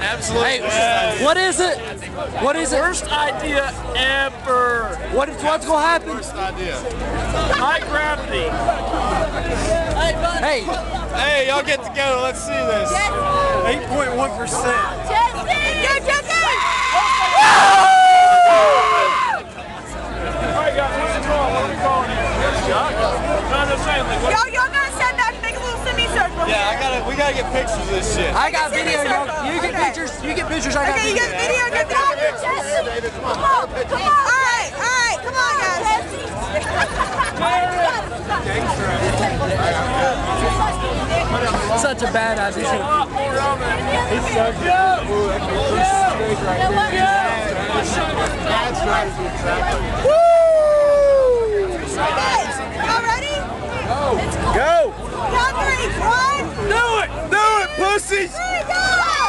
Absolutely. Hey, what is it? What is it? Worst idea ever. What's gonna happen? Worst idea. High gravity. Hey, Hey, y'all get together. Let's see this. 8.1%. Alright guys, what's the call? What are we calling it? Shotgun. No, I'm just saying, like, what? Y'all gotta stand back and make a little semicircle. Yeah, we gotta get pictures of this shit. I got video. You get pictures. You get pictures. I got Okay, you video. get video, get video. Come on. Alright, come on, guys. Such a bad idea. Okay, y'all ready? Go! Count 3, 1. Do it, pussies! 3, go!